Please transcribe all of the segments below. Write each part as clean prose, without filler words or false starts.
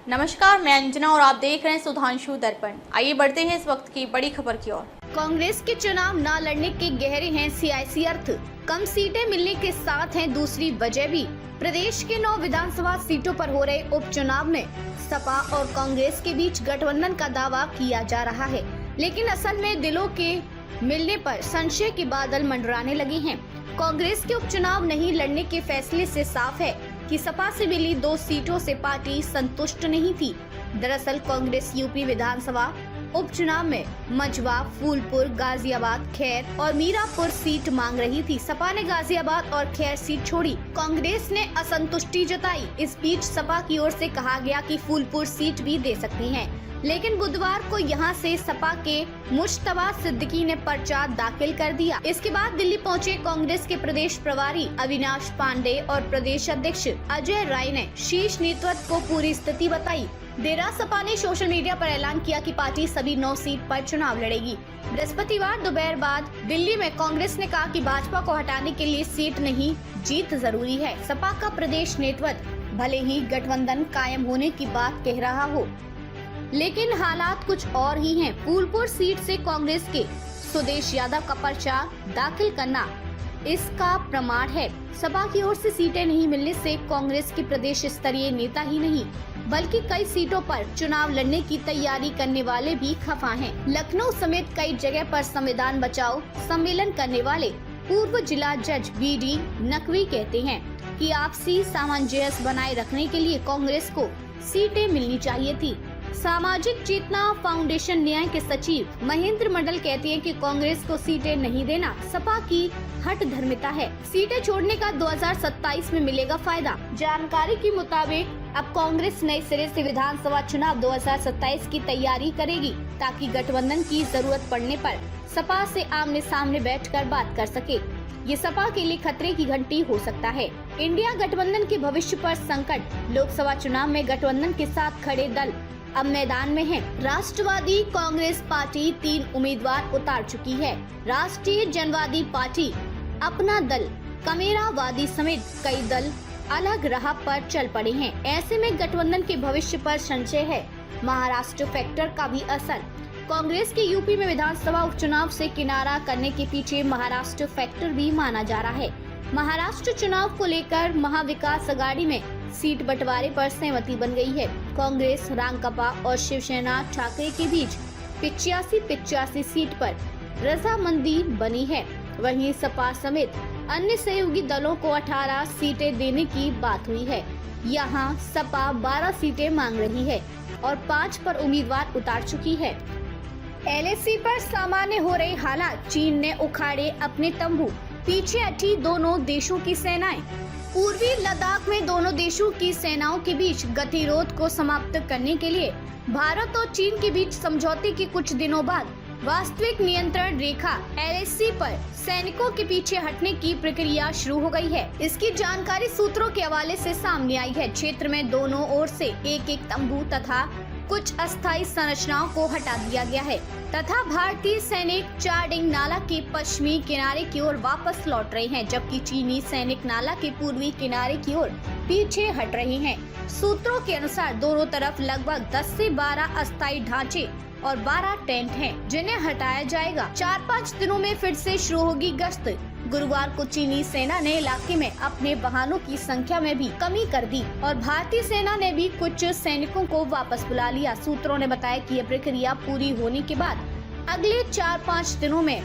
नमस्कार, मैं अंजना और आप देख रहे हैं सुधांशु दर्पण। आइए बढ़ते हैं इस वक्त की बड़ी खबर की ओर। कांग्रेस के चुनाव न लड़ने के गहरे हैं सियासी अर्थ। कम सीटें मिलने के साथ हैं दूसरी वजह भी। प्रदेश के 9 विधानसभा सीटों पर हो रहे उपचुनाव में सपा और कांग्रेस के बीच गठबंधन का दावा किया जा रहा है, लेकिन असल में दिलों के मिलने पर संशय के बादल मंडराने लगे हैं। कांग्रेस के उपचुनाव नहीं लड़ने के फैसले से साफ है कि सपा से मिली 2 सीटों से पार्टी संतुष्ट नहीं थी। दरअसल कांग्रेस यूपी विधानसभा उपचुनाव में मझवा, फूलपुर, गाजियाबाद, खैर और मीरापुर सीट मांग रही थी। सपा ने गाजियाबाद और खैर सीट छोड़ी। कांग्रेस ने असंतुष्टि जताई। इस बीच सपा की ओर से कहा गया कि फूलपुर सीट भी दे सकती हैं, लेकिन बुधवार को यहां से सपा के मुश्तबा सिद्दीकी ने पर्चा दाखिल कर दिया। इसके बाद दिल्ली पहुंचे कांग्रेस के प्रदेश प्रभारी अविनाश पांडे और प्रदेश अध्यक्ष अजय राय ने शीर्ष नेतृत्व को पूरी स्थिति बताई। देर रात सपा ने सोशल मीडिया पर ऐलान किया कि पार्टी सभी 9 सीट पर चुनाव लड़ेगी। बृहस्पतिवार दोपहर बाद दिल्ली में कांग्रेस ने कहा कि भाजपा को हटाने के लिए सीट नहीं, जीत जरूरी है। सपा का प्रदेश नेतृत्व भले ही गठबंधन कायम होने की बात कह रहा हो, लेकिन हालात कुछ और ही हैं। फूलपुर सीट से कांग्रेस के सुदेश यादव का पर्चा दाखिल करना इसका प्रमाण है। सपा की ओर से सीटें नहीं मिलने से कांग्रेस के प्रदेश स्तरीय नेता ही नहीं, बल्कि कई सीटों पर चुनाव लड़ने की तैयारी करने वाले भी खफा हैं। लखनऊ समेत कई जगह पर संविधान बचाओ सम्मेलन करने वाले पूर्व जिला जज बीडी नकवी कहते हैं कि आपसी सामंजस्य बनाए रखने के लिए कांग्रेस को सीटें मिलनी चाहिए थी। सामाजिक चेतना फाउंडेशन न्याय के सचिव महेंद्र मंडल कहते हैं कि कांग्रेस को सीटें नहीं देना सपा की हठ धर्मिता है। सीटें छोड़ने का 2027 में मिलेगा फायदा। जानकारी के मुताबिक अब कांग्रेस नए सिरे से विधानसभा चुनाव 2027 की तैयारी करेगी, ताकि गठबंधन की जरूरत पड़ने पर सपा से आमने सामने बैठकर बात कर सके। ये सपा के लिए खतरे की घंटी हो सकता है। इंडिया गठबंधन के भविष्य पर संकट। लोकसभा चुनाव में गठबंधन के साथ खड़े दल अब मैदान में है। राष्ट्रवादी कांग्रेस पार्टी 3 उम्मीदवार उतार चुकी है। राष्ट्रीय जनवादी पार्टी अपना दल, कमेरावादी समेत कई दल अलग राह पर चल पड़े हैं। ऐसे में गठबंधन के भविष्य पर संशय है। महाराष्ट्र फैक्टर का भी असर। कांग्रेस के यूपी में विधानसभा उपचुनाव से किनारा करने के पीछे महाराष्ट्र फैक्टर भी माना जा रहा है। महाराष्ट्र चुनाव को लेकर महाविकास अघाड़ी में सीट बंटवारे पर सहमति बन गई है। कांग्रेस, रांगकपा और शिवसेना ठाकरे के बीच 85 सीट पर रजामंदी बनी है। वहीं सपा समेत अन्य सहयोगी दलों को 18 सीटें देने की बात हुई है। यहां सपा 12 सीटें मांग रही है और 5 पर उम्मीदवार उतार चुकी है। एलएसी पर सामान्य हो रहे हालात। चीन ने उखाड़े अपने तंबू, पीछे हटी दोनों देशों की सेनाएं। पूर्वी लद्दाख में दोनों देशों की सेनाओं के बीच गतिरोध को समाप्त करने के लिए भारत और चीन के बीच समझौते के कुछ दिनों बाद वास्तविक नियंत्रण रेखा एलएसी पर सैनिकों के पीछे हटने की प्रक्रिया शुरू हो गई है। इसकी जानकारी सूत्रों के हवाले से सामने आई है। क्षेत्र में दोनों ओर से एक तंबू तथा कुछ अस्थायी संरचनाओं को हटा दिया गया है तथा भारतीय सैनिक चारडिंग नाला के पश्चिमी किनारे की ओर वापस लौट रहे हैं, जबकि चीनी सैनिक नाला के पूर्वी किनारे की ओर पीछे हट रहे हैं। सूत्रों के अनुसार दोनों तरफ लगभग 10 से 12 अस्थायी ढांचे और 12 टेंट हैं, जिन्हें हटाया जाएगा। 4-5 दिनों में फिर से शुरू होगी गश्त। गुरुवार को चीनी सेना ने इलाके में अपने वाहनों की संख्या में भी कमी कर दी और भारतीय सेना ने भी कुछ सैनिकों को वापस बुला लिया। सूत्रों ने बताया कि यह प्रक्रिया पूरी होने के बाद अगले 4-5 दिनों में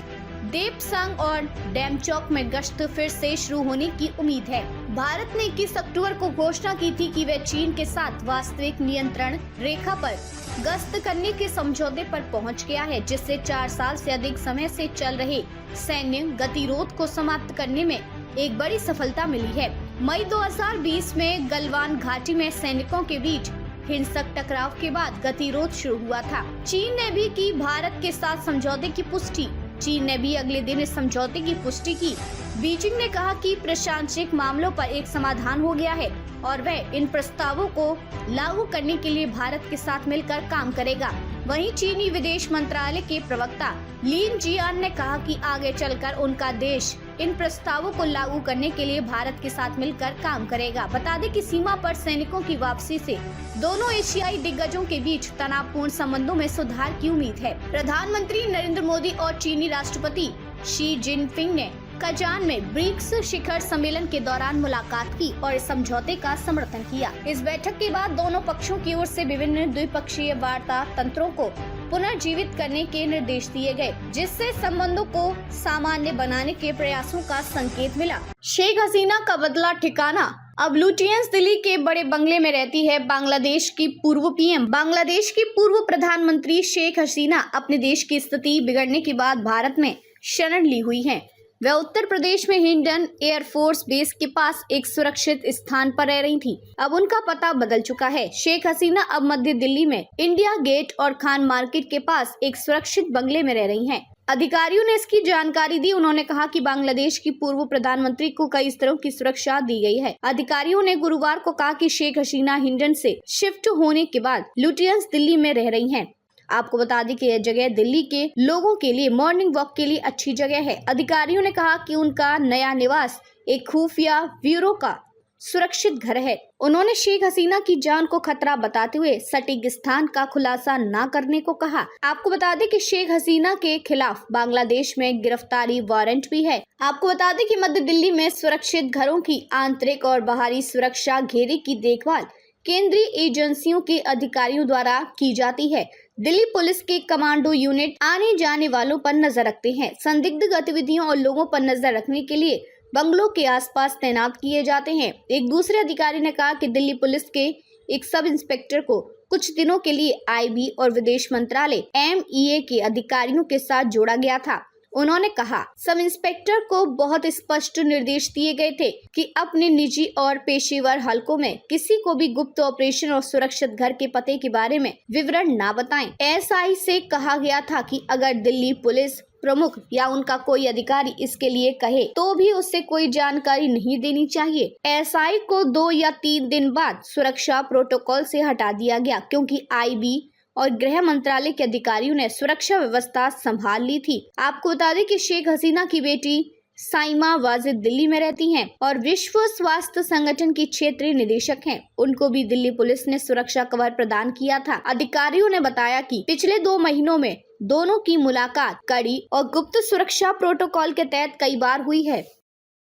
देपसंग और डेमचौक में गश्त फिर से शुरू होने की उम्मीद है। भारत ने 21 अक्टूबर को घोषणा की थी कि वह चीन के साथ वास्तविक नियंत्रण रेखा पर गश्त करने के समझौते पर पहुंच गया है, जिससे 4 साल से अधिक समय से चल रहे सैन्य गतिरोध को समाप्त करने में एक बड़ी सफलता मिली है। मई 2020 में गलवान घाटी में सैनिकों के बीच हिंसक टकराव के बाद गतिरोध शुरू हुआ था। चीन ने भी की भारत के साथ समझौते की पुष्टि। चीन ने भी अगले दिन इस समझौते की पुष्टि की। बीजिंग ने कहा कि प्रशासनिक मामलों पर एक समाधान हो गया है और वह इन प्रस्तावों को लागू करने के लिए भारत के साथ मिलकर काम करेगा। वहीं चीनी विदेश मंत्रालय के प्रवक्ता लिन जियान ने कहा कि आगे चलकर उनका देश इन प्रस्तावों को लागू करने के लिए भारत के साथ मिलकर काम करेगा। बता दें कि सीमा पर सैनिकों की वापसी से दोनों एशियाई दिग्गजों के बीच तनावपूर्ण संबंधों में सुधार की उम्मीद है। प्रधानमंत्री नरेंद्र मोदी और चीनी राष्ट्रपति शी जिनपिंग ने कजान में ब्रिक्स शिखर सम्मेलन के दौरान मुलाकात की और इस समझौते का समर्थन किया। इस बैठक के बाद दोनों पक्षों की ओर से विभिन्न द्विपक्षीय वार्ता तंत्रों को पुनर्जीवित करने के निर्देश दिए गए, जिससे संबंधों को सामान्य बनाने के प्रयासों का संकेत मिला। शेख हसीना का बदला ठिकाना। अब लुटियंस दिल्ली के बड़े बंगले में रहती है बांग्लादेश की पूर्व पीएम। बांग्लादेश की पूर्व प्रधानमंत्री शेख हसीना अपने देश की स्थिति बिगड़ने के बाद भारत में शरण ली हुई हैं। वह उत्तर प्रदेश में हिंडन एयरफोर्स बेस के पास एक सुरक्षित स्थान पर रह रही थी। अब उनका पता बदल चुका है। शेख हसीना अब मध्य दिल्ली में इंडिया गेट और खान मार्केट के पास एक सुरक्षित बंगले में रह रही हैं। अधिकारियों ने इसकी जानकारी दी। उन्होंने कहा कि बांग्लादेश की पूर्व प्रधानमंत्री को कई स्तरों की सुरक्षा दी गई है। अधिकारियों ने गुरुवार को कहा कि शेख हसीना हिंडन से शिफ्ट होने के बाद लुटियंस दिल्ली में रह रही हैं। आपको बता दें कि यह जगह दिल्ली के लोगों के लिए मॉर्निंग वॉक के लिए अच्छी जगह है। अधिकारियों ने कहा कि उनका नया निवास एक खुफिया ब्यूरो का सुरक्षित घर है। उन्होंने शेख हसीना की जान को खतरा बताते हुए सटीक स्थान का खुलासा न करने को कहा। आपको बता दें कि शेख हसीना के खिलाफ बांग्लादेश में गिरफ्तारी वारंट भी है। आपको बता दें कि मध्य दिल्ली में सुरक्षित घरों की आंतरिक और बाहरी सुरक्षा घेरे की देखभाल केंद्रीय एजेंसियों के अधिकारियों द्वारा की जाती है। दिल्ली पुलिस के कमांडो यूनिट आने जाने वालों पर नजर रखते हैं। संदिग्ध गतिविधियों और लोगों पर नजर रखने के लिए बंगलों के आसपास तैनात किए जाते हैं। एक दूसरे अधिकारी ने कहा कि दिल्ली पुलिस के एक सब इंस्पेक्टर को कुछ दिनों के लिए आईबी और विदेश मंत्रालय MEA के अधिकारियों के साथ जोड़ा गया था। उन्होंने कहा, सब इंस्पेक्टर को बहुत स्पष्ट निर्देश दिए गए थे कि अपने निजी और पेशेवर हलकों में किसी को भी गुप्त ऑपरेशन और सुरक्षित घर के पते के बारे में विवरण ना बताएं। SI से कहा गया था कि अगर दिल्ली पुलिस प्रमुख या उनका कोई अधिकारी इसके लिए कहे तो भी उससे कोई जानकारी नहीं देनी चाहिए। SI को 2 या 3 दिन बाद सुरक्षा प्रोटोकॉल से हटा दिया गया क्योंकि IB और गृह मंत्रालय के अधिकारियों ने सुरक्षा व्यवस्था संभाल ली थी। आपको बता दें कि शेख हसीना की बेटी साइमा वाजिद दिल्ली में रहती हैं और विश्व स्वास्थ्य संगठन की क्षेत्रीय निदेशक हैं। उनको भी दिल्ली पुलिस ने सुरक्षा कवर प्रदान किया था। अधिकारियों ने बताया कि पिछले 2 महीनों में दोनों की मुलाकात कड़ी और गुप्त सुरक्षा प्रोटोकॉल के तहत कई बार हुई है।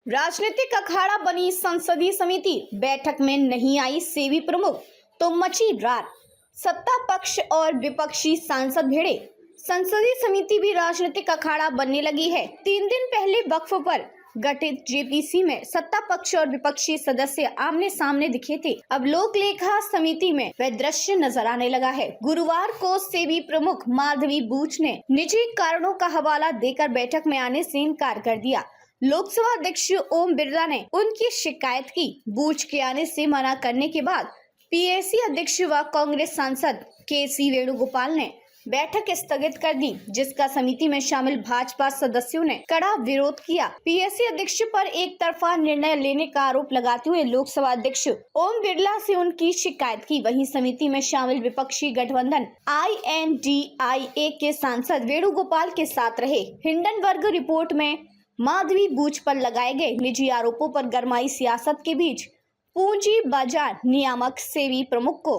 राजनीतिक अखाड़ा बनी संसदीय समिति। बैठक में नहीं आई सेबी प्रमुख तो मची रात। सत्ता पक्ष और विपक्षी सांसद भिड़े। संसदीय समिति भी राजनीतिक अखाड़ा बनने लगी है। 3 दिन पहले वक्फ पर गठित JPC में सत्ता पक्ष और विपक्षी सदस्य आमने सामने दिखे थे। अब लोक लेखा समिति में वह दृश्य नजर आने लगा है। गुरुवार को सेबी प्रमुख माधवी बूच ने निजी कारणों का हवाला देकर बैठक में आने से इनकार कर दिया। लोकसभा अध्यक्ष ओम बिरला ने उनकी शिकायत की। बूच के आने से मना करने के बाद PAC अध्यक्ष व कांग्रेस सांसद KC वेणुगोपाल ने बैठक स्थगित कर दी, जिसका समिति में शामिल भाजपा सदस्यों ने कड़ा विरोध किया। PAC अध्यक्ष पर एक तरफा निर्णय लेने का आरोप लगाते हुए लोकसभा अध्यक्ष ओम बिरला से उनकी शिकायत की। वहीं समिति में शामिल विपक्षी गठबंधन INDIA के सांसद वेणुगोपाल के साथ रहे। हिंडनबर्ग रिपोर्ट में माधवी बूच पर लगाए गए निजी आरोपों पर गरमाई सियासत के बीच पूंजी बाजार नियामक सेबी प्रमुख को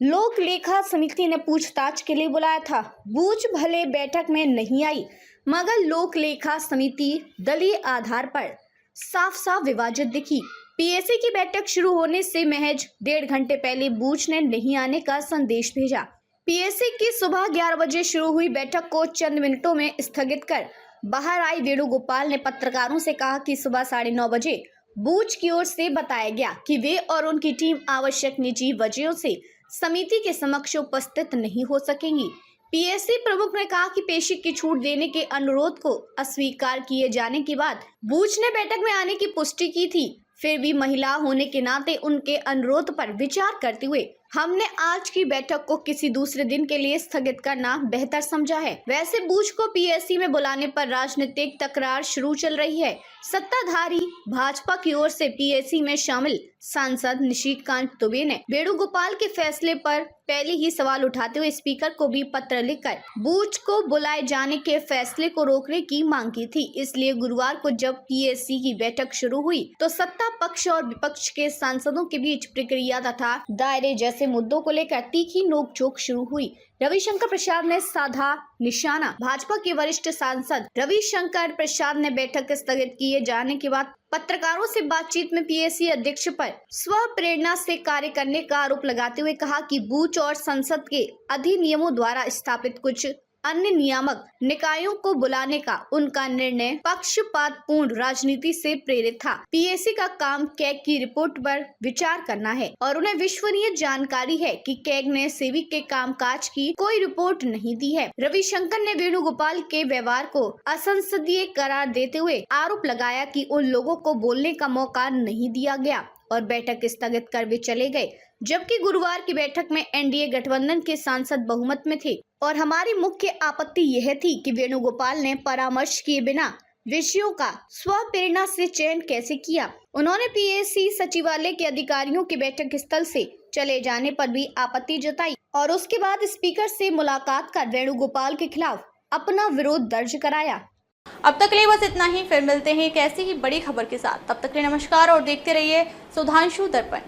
लोक लेखा समिति ने पूछताछ के लिए बुलाया था। बूच भले बैठक में नहीं आई, मगर लोक लेखा समिति दलीय आधार पर साफ साफ विभाजित दिखी। PAC की बैठक शुरू होने से महज 1.5 घंटे पहले बूच ने नहीं आने का संदेश भेजा। PAC की सुबह 11 बजे शुरू हुई बैठक को चंद मिनटों में स्थगित कर बाहर आई वेणुगोपाल ने पत्रकारों से कहा कि सुबह 9:30 बजे बूच की ओर से बताया गया कि वे और उनकी टीम आवश्यक निजी वजहों से समिति के समक्ष उपस्थित नहीं हो सकेंगी। PAC प्रमुख ने कहा कि पेशी की छूट देने के अनुरोध को अस्वीकार किए जाने के बाद बूच ने बैठक में आने की पुष्टि की थी। फिर भी महिला होने के नाते उनके अनुरोध पर विचार करते हुए हमने आज की बैठक को किसी दूसरे दिन के लिए स्थगित करना बेहतर समझा है। वैसे बूच को पीएससी में बुलाने पर राजनीतिक तकरार शुरू चल रही है। सत्ताधारी भाजपा की ओर से पीएससी में शामिल सांसद निशिकांत दुबे ने वेणुगोपाल के फैसले पर पहले ही सवाल उठाते हुए स्पीकर को भी पत्र लिखकर बूच को बुलाए जाने के फैसले को रोकने की मांग की थी। इसलिए गुरुवार को जब पीएससी की बैठक शुरू हुई तो सत्ता पक्ष और विपक्ष के सांसदों के बीच प्रक्रिया तथा दायरे जैसे मुद्दों को लेकर तीखी नोकझोंक शुरू हुई। रविशंकर प्रसाद ने साधा निशाना। भाजपा के वरिष्ठ सांसद रविशंकर प्रसाद ने बैठक स्थगित किए जाने के बाद पत्रकारों से बातचीत में पीएससी अध्यक्ष पर स्व प्रेरणा से कार्य करने का आरोप लगाते हुए कहा कि बूच और संसद के अधिनियमों द्वारा स्थापित कुछ अन्य नियामक निकायों को बुलाने का उनका निर्णय पक्षपातपूर्ण राजनीति से प्रेरित था। पीएससी का काम कैग की रिपोर्ट पर विचार करना है और उन्हें विश्वसनीय जानकारी है कि कैग ने सेवी के कामकाज की कोई रिपोर्ट नहीं दी है। रविशंकर ने वेणुगोपाल के व्यवहार को असंसदीय करार देते हुए आरोप लगाया कि उन लोगों को बोलने का मौका नहीं दिया गया और बैठक स्थगित कर वे चले गए। जबकि गुरुवार की बैठक में एनडीए गठबंधन के सांसद बहुमत में थे और हमारी मुख्य आपत्ति यह थी कि वेणुगोपाल ने परामर्श किए बिना विषयों का स्व प्रेरणा से चयन कैसे किया। उन्होंने पीएससी सचिवालय के अधिकारियों के बैठक स्थल से चले जाने पर भी आपत्ति जताई और उसके बाद स्पीकर से मुलाकात कर वेणुगोपाल के खिलाफ अपना विरोध दर्ज कराया। अब तक के लिए बस इतना ही। फिर मिलते हैं एक ऐसी ही बड़ी खबर के साथ। तब तक के लिए नमस्कार और देखते रहिए सुधांशु दर्पण।